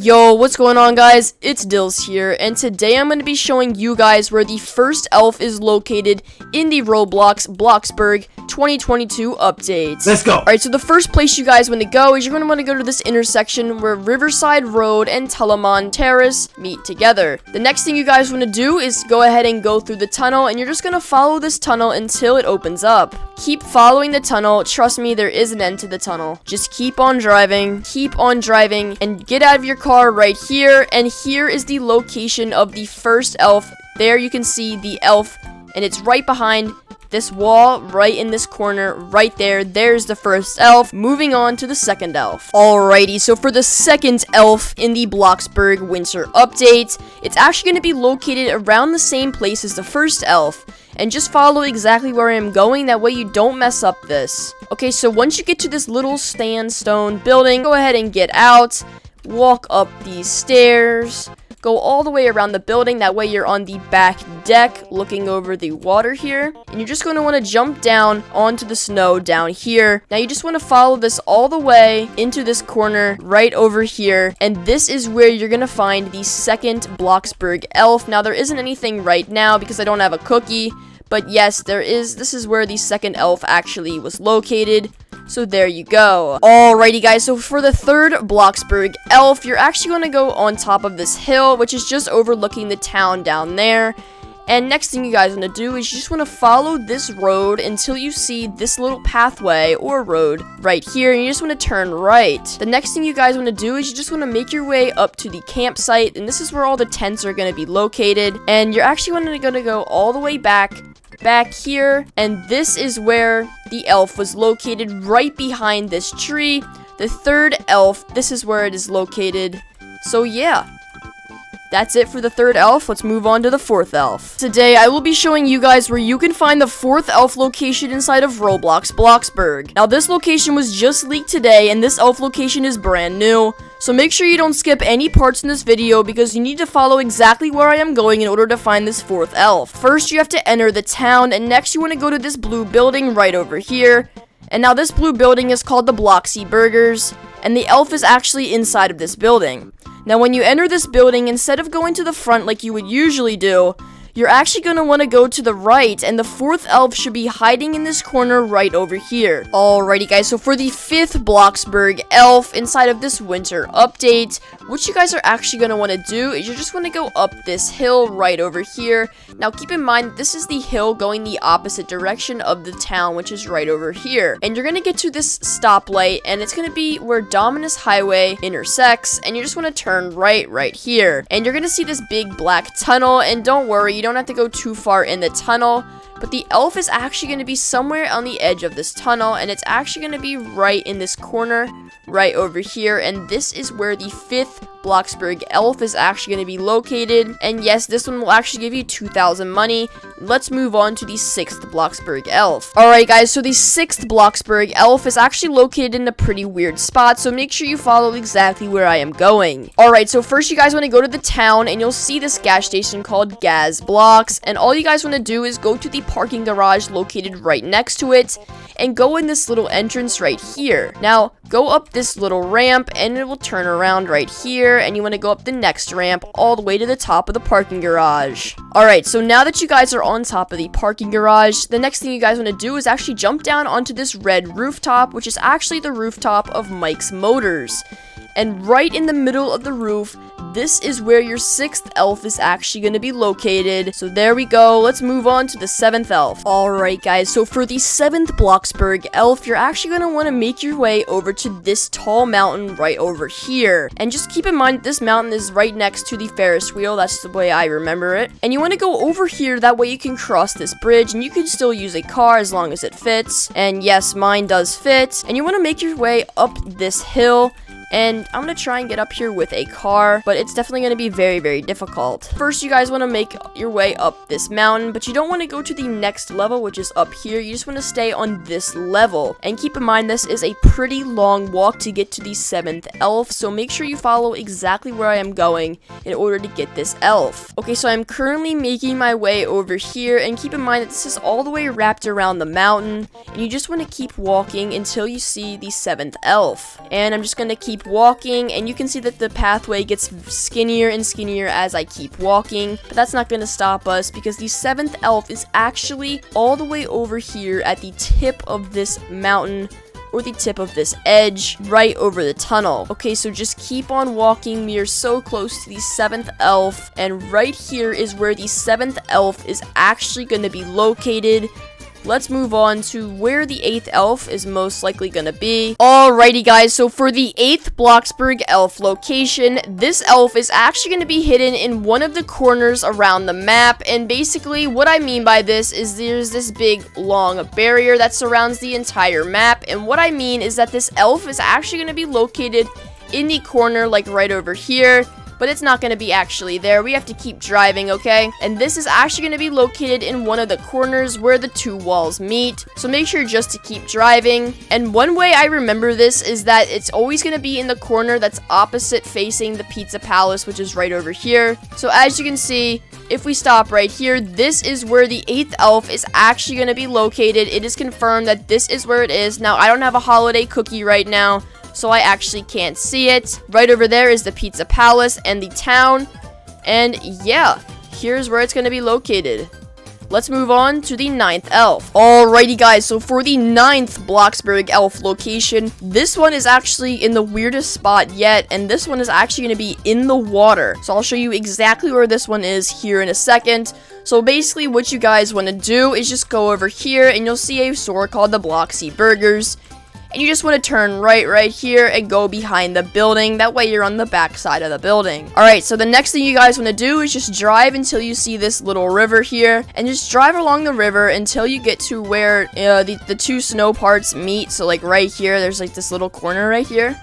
Yo, what's going on, guys? It's Dills here, and today I'm going to be showing you guys where the first elf is located in the Roblox Bloxburg 2022 update. Let's go! Alright, so the first place you guys want to go is you're going to want to go to this intersection where Riverside Road and Telemon Terrace meet together. The next thing you guys want to do is go ahead and go through the tunnel, and you're just going to follow this tunnel until it opens up. Keep following the tunnel. Trust me, there is an end to the tunnel. Just keep on driving, and get out of your car right here, and here is the location of the first elf. There you can see the elf, and it's right behind this wall, right in this corner, right there. There's the first elf. Moving on to the second elf. Alrighty, so for the second elf in the Bloxburg Winter update, it's actually going to be located around the same place as the first elf. And just follow exactly where I am going, that way you don't mess up this. Okay, so once you get to this little sandstone building, go ahead and get out. Walk up these stairs, go all the way around the building, that way you're on the back deck looking over the water here, and you're just going to want to jump down onto the snow down here. Now you just want to follow this all the way into this corner right over here, and this is where you're going to find the second Bloxburg Elf. Now there isn't anything right now because I don't have a cookie, but yes, there is. This is where the second elf actually was located. So there you go. Alrighty, guys, so for the third Bloxburg Elf, you're actually going to go on top of this hill, which is just overlooking the town down there. And next thing you guys want to do is you just want to follow this road until you see this little pathway or road right here, and you just want to turn right. The next thing you guys want to do is you just want to make your way up to the campsite, and this is where all the tents are going to be located. And you're actually going to go all the way back here, and this is where the elf was located, right behind this tree. The third elf, this is where it is located. So yeah, that's it for the third elf. Let's move on to the fourth elf. Today, I will be showing you guys where you can find the fourth elf location inside of Roblox Bloxburg. Now, this location was just leaked today, and this elf location is brand new. So make sure you don't skip any parts in this video because you need to follow exactly where I am going in order to find this fourth elf. First, you have to enter the town, and next you want to go to this blue building right over here. And now this blue building is called the Bloxy Burgers, and the elf is actually inside of this building. Now, when you enter this building, instead of going to the front like you would usually do, you're actually going to want to go to the right, and the fourth elf should be hiding in this corner right over here. Alrighty, guys, so for the fifth Bloxburg Elf inside of this winter update, what you guys are actually going to want to do is you're just going to go up this hill right over here. Now, keep in mind, this is the hill going the opposite direction of the town, which is right over here. And you're going to get to this stoplight, and it's going to be where Dominus Highway intersects, and you just want to turn right here. And you're going to see this big black tunnel, and don't worry, you don't have to go too far in the tunnel, but the elf is actually going to be somewhere on the edge of this tunnel, and it's actually going to be right in this corner right over here, and this is where the fifth Bloxburg Elf is actually going to be located. And yes, this one will actually give you 2,000 money. Let's move on to the sixth Bloxburg Elf. Alright, guys, so the sixth Bloxburg Elf is actually located in a pretty weird spot, so make sure you follow exactly where I am going. Alright, so first you guys want to go to the town, and you'll see this gas station called Gas Blocks, and all you guys want to do is go to the parking garage located right next to it, and go in this little entrance right here. Now, go up this little ramp, and it will turn around right here, and you want to go up the next ramp all the way to the top of the parking garage. Alright, so now that you guys are on top of the parking garage, the next thing you guys want to do is actually jump down onto this red rooftop, which is actually the rooftop of Mike's Motors. And right in the middle of the roof, this is where your sixth elf is actually going to be located. So there we go. Let's move on to the seventh elf. Alright, guys, so for the seventh Bloxburg Elf, you're actually going to want to make your way over to this tall mountain right over here. And just keep in mind that this mountain is right next to the Ferris wheel. That's the way I remember it. And you want to go over here, that way you can cross this bridge, and you can still use a car as long as it fits. And yes, mine does fit. And you want to make your way up this hill. And I'm going to try and get up here with a car, but it's definitely going to be very, very difficult. First, you guys want to make your way up this mountain, but you don't want to go to the next level, which is up here. You just want to stay on this level. And keep in mind, this is a pretty long walk to get to the seventh elf, so make sure you follow exactly where I am going in order to get this elf. Okay, so I'm currently making my way over here, and keep in mind that this is all the way wrapped around the mountain, and you just want to keep walking until you see the seventh elf. And I'm just going to keep keep walking, and you can see that the pathway gets skinnier and skinnier as I keep walking, but that's not going to stop us because the 7th elf is actually all the way over here at the tip of this mountain, or the tip of this edge, right over the tunnel. Okay, so just keep on walking. We are so close to the 7th elf, and right here is where the 7th elf is actually going to be located. Let's move on to where the 8th elf is most likely gonna be. Alrighty guys, so for the 8th Bloxburg Elf location, this elf is actually gonna be hidden in one of the corners around the map, and basically what I mean by this is there's this big long barrier that surrounds the entire map, and what I mean is that this elf is actually gonna be located in the corner, like right over here. But it's not going to be actually there. We have to keep driving, okay? And this is actually going to be located in one of the corners where the two walls meet. So make sure just to keep driving. And one way I remember this is that it's always going to be in the corner that's opposite facing the Pizza Palace, which is right over here. So as you can see, if we stop right here, this is where the 8th elf is actually going to be located. It is confirmed that this is where it is. Now, I don't have a holiday cookie right now, so I actually can't see it. Right over there is the Pizza Palace and the town. And yeah, here's where it's going to be located. Let's move on to the 9th elf. Alrighty guys, so for the 9th Bloxburg Elf location, this one is actually in the weirdest spot yet, and this one is actually going to be in the water. So I'll show you exactly where this one is here in a second. So basically what you guys want to do is just go over here and you'll see a store called the Bloxy Burgers. And you just want to turn right here and go behind the building. That way you're on the back side of the building. Alright, so the next thing you guys want to do is just drive until you see this little river here. And just drive along the river until you get to where the two snow parts meet. So like right here, there's like this little corner right here.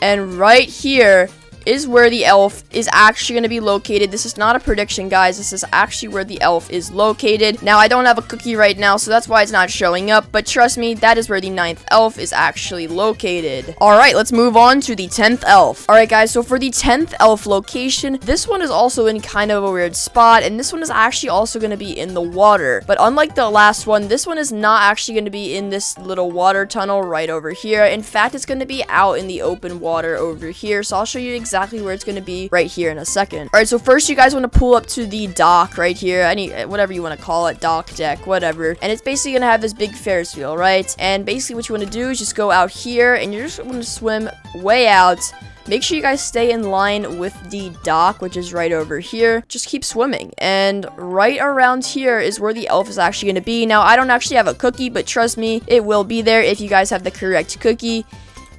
And right here is where the elf is actually going to be located. This is not a prediction, guys. This is actually where the elf is located. Now, I don't have a cookie right now, so that's why it's not showing up. But trust me, that is where the 9th elf is actually located. Alright, let's move on to the 10th elf. Alright, guys, so for the 10th elf location, this one is also in kind of a weird spot. And this one is actually also going to be in the water. But unlike the last one, this one is not actually going to be in this little water tunnel right over here. In fact, it's going to be out in the open water over here. So I'll show you exactly where it's going to be right here in a second. Alright, so first you guys want to pull up to the dock right here, whatever you want to call it, dock, deck, whatever, and it's basically going to have this big Ferris wheel, right? And basically what you want to do is just go out here and you're just going to swim way out. Make sure you guys stay in line with the dock, which is right over here. Just keep swimming. And right around here is where the elf is actually going to be. Now, I don't actually have a cookie, but trust me, it will be there if you guys have the correct cookie.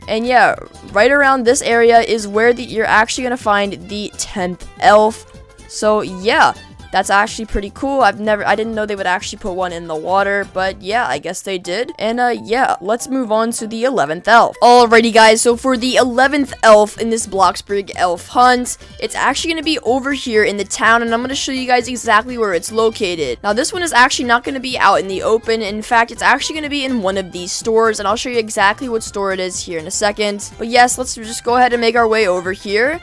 And yeah, right around this area is where you're actually going to find the 10th elf. So yeah, that's actually pretty cool. I didn't know they would actually put one in the water, but yeah, I guess they did. And yeah, let's move on to the 11th elf. Alrighty guys, so for the 11th elf in this Bloxburg Elf Hunt, it's actually going to be over here in the town, and I'm going to show you guys exactly where it's located. Now this one is actually not going to be out in the open. In fact, it's actually going to be in one of these stores, and I'll show you exactly what store it is here in a second. But yes, let's just go ahead and make our way over here.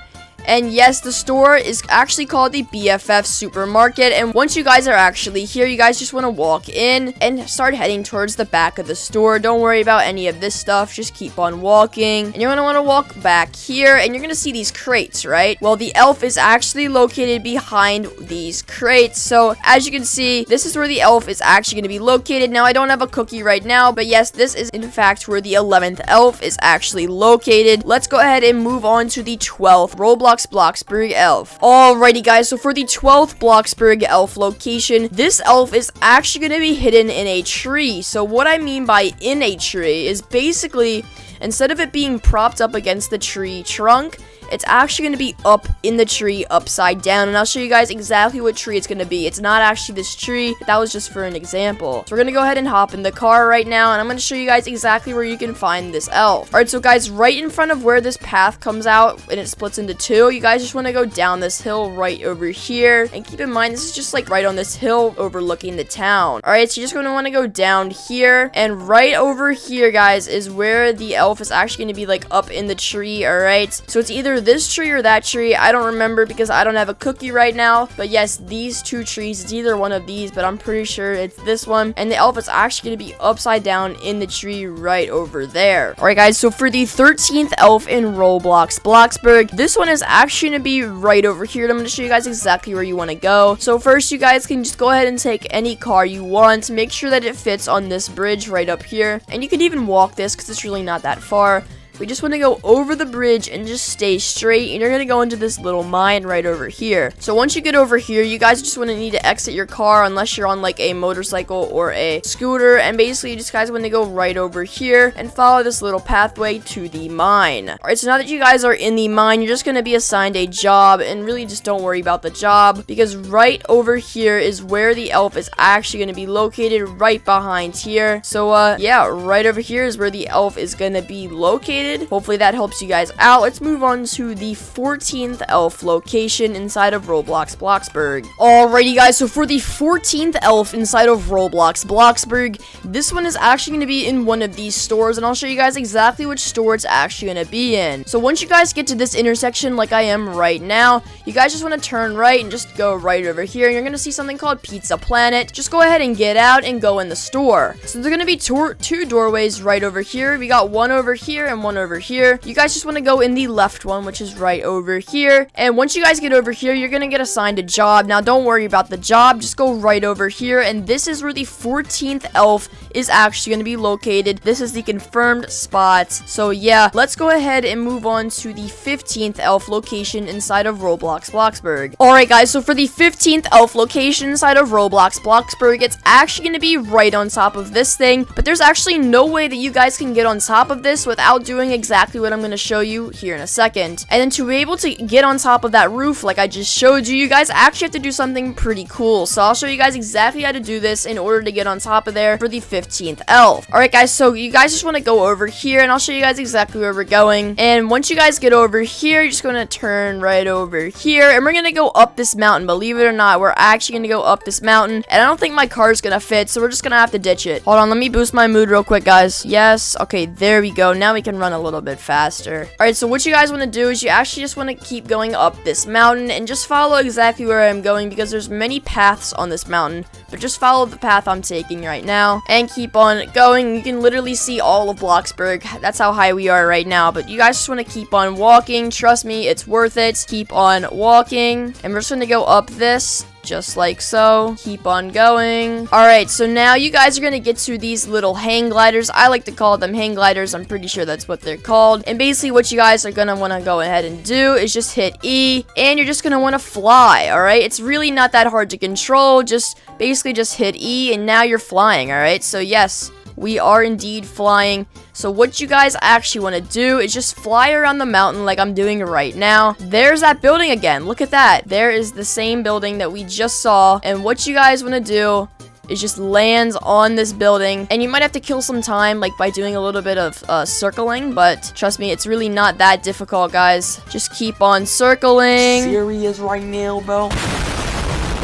And yes, the store is actually called the BFF Supermarket. And once you guys are actually here, you guys just want to walk in and start heading towards the back of the store. Don't worry about any of this stuff. Just keep on walking. And you're going to want to walk back here and you're going to see these crates, right? Well, the elf is actually located behind these crates. So as you can see, this is where the elf is actually going to be located. Now, I don't have a cookie right now, but yes, this is in fact where the 11th elf is actually located. Let's go ahead and move on to the 12th Roblox Bloxburg Elf. Alrighty guys, so for the 12th Bloxburg Elf location, this elf is actually going to be hidden in a tree. So what I mean by in a tree is basically, instead of it being propped up against the tree trunk, it's actually going to be up in the tree upside down, and I'll show you guys exactly what tree it's going to be. It's not actually this tree. That was just for an example. So we're going to go ahead and hop in the car right now, and I'm going to show you guys exactly where you can find this elf. Alright, so guys, right in front of where this path comes out and it splits into two, you guys just want to go down this hill right over here, and keep in mind, this is just like right on this hill overlooking the town. Alright, so you're just going to want to go down here, and right over here, guys, is where the elf is actually going to be like up in the tree. Alright, so it's either either this tree or that tree. I don't remember because I don't have a cookie right now. But yes, these two trees, it's either one of these, but I'm pretty sure it's this one. And the elf is actually going to be upside down in the tree right over there. Alright guys, so for the 13th elf in Roblox Bloxburg, this one is actually going to be right over here. I'm going to show you guys exactly where you want to go. So first, you guys can just go ahead and take any car you want. Make sure that it fits on this bridge right up here. And you can even walk this because it's really not that far. We just want to go over the bridge and just stay straight, and you're going to go into this little mine right over here. So once you get over here, you guys just want to need to exit your car unless you're on like a motorcycle or a scooter, and basically you just guys want to go right over here and follow this little pathway to the mine. Alright, so now that you guys are in the mine, you're just going to be assigned a job, and really just don't worry about the job because right over here is where the elf is actually going to be located, right behind here. So yeah, right over here is where the elf is going to be located. Hopefully that helps you guys out. Let's move on to the 14th elf location inside of Roblox Bloxburg. Alrighty guys, so for the 14th elf inside of Roblox Bloxburg, this one is actually going to be in one of these stores, and I'll show you guys exactly which store it's actually going to be in. So once you guys get to this intersection like I am right now, you guys just want to turn right and just go right over here, and you're going to see something called Pizza Planet. Just go ahead and get out and go in the store. So there's going to be two doorways right over here. We got one over here and one over here. You guys just want to go in the left one, which is right over here. And once you guys get over here, you're going to get assigned a job. Now, don't worry about the job. Just go right over here. And this is where the 14th elf is actually going to be located. This is the confirmed spot. So yeah, let's go ahead and move on to the 15th elf location inside of Roblox Bloxburg. Alright guys, so for the 15th elf location inside of Roblox Bloxburg, it's actually going to be right on top of this thing. But there's actually no way that you guys can get on top of this without doing exactly what I'm going to show you here in a second. And then to be able to get on top of that roof like I just showed you, you guys actually have to do something pretty cool. So I'll show you guys exactly how to do this in order to get on top of there for the 15th elf. Alright guys, so you guys just want to go over here, and I'll show you guys exactly where we're going. And once you guys get over here, you're just going to turn right over here, and we're going to go up this mountain. Believe it or not, we're actually going to go up this mountain, and I don't think my car's going to fit, so we're just going to have to ditch it. Hold on, let me boost my mood real quick, guys. Yes, okay, there we go. Now we can run a little bit faster. Alright, so what you guys want to do is you actually just want to keep going up this mountain and just follow exactly where I'm going, because there's many paths on this mountain, but just follow the path I'm taking right now and keep on going. You can literally see all of Bloxburg. That's how high we are right now, but you guys just want to keep on walking. Trust me, it's worth it. Keep on walking, and we're just going to go up this just like so. Keep on going. Alright, so now you guys are going to get to these little hang gliders. I like to call them hang gliders. I'm pretty sure that's what they're called. And basically what you guys are going to want to go ahead and do is just hit E, and you're just going to want to fly. Alright, it's really not that hard to control. Just basically just hit E, and now you're flying. Alright, so yes, we are indeed flying. So what you guys actually want to do is just fly around the mountain like I'm doing right now. There's that building again. Look at that. There is the same building that we just saw. And what you guys want to do is just land on this building. And you might have to kill some time, like by doing a little bit of circling. But trust me, it's really not that difficult, guys. Just keep on circling. Serious right now, bro?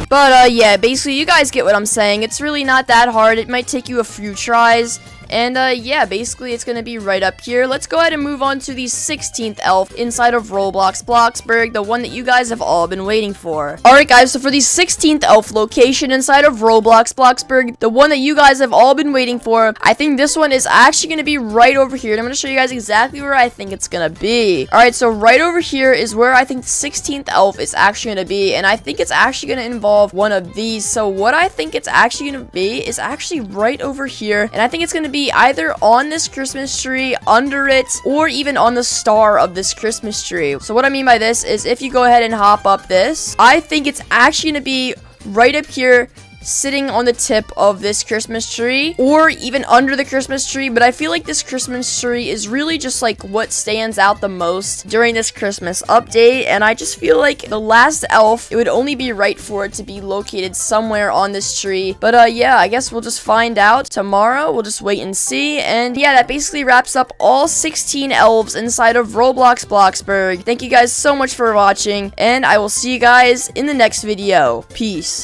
But yeah, basically you guys get what I'm saying. It's really not that hard. It might take you a few tries. And yeah, basically it's going to be right up here. Let's go ahead and move on to the 16th elf inside of Roblox Bloxburg, the one that you guys have all been waiting for. Alright guys, so for the 16th elf location inside of Roblox Bloxburg, the one that you guys have all been waiting for, I think this one is actually going to be right over here. And I'm going to show you guys exactly where I think it's going to be. Alright, so right over here is where I think the 16th elf is actually going to be. And I think it's actually going to involve one of these. So what I think it's actually going to be is actually right over here. And I think it's going to be either on this Christmas tree, under it, or even on the star of this Christmas tree. So what I mean by this is if you go ahead and hop up this, I think it's actually going to be right up here, sitting on the tip of this Christmas tree, or even under the Christmas tree. But I feel like this Christmas tree is really just like what stands out the most during this Christmas update, and I just feel like the last elf, it would only be right for it to be located somewhere on this tree. But yeah, I guess we'll just find out tomorrow. We'll just wait and see. And yeah, that basically wraps up all 16 elves inside of Roblox Bloxburg. Thank you guys so much for watching, and I will see you guys in the next video. Peace.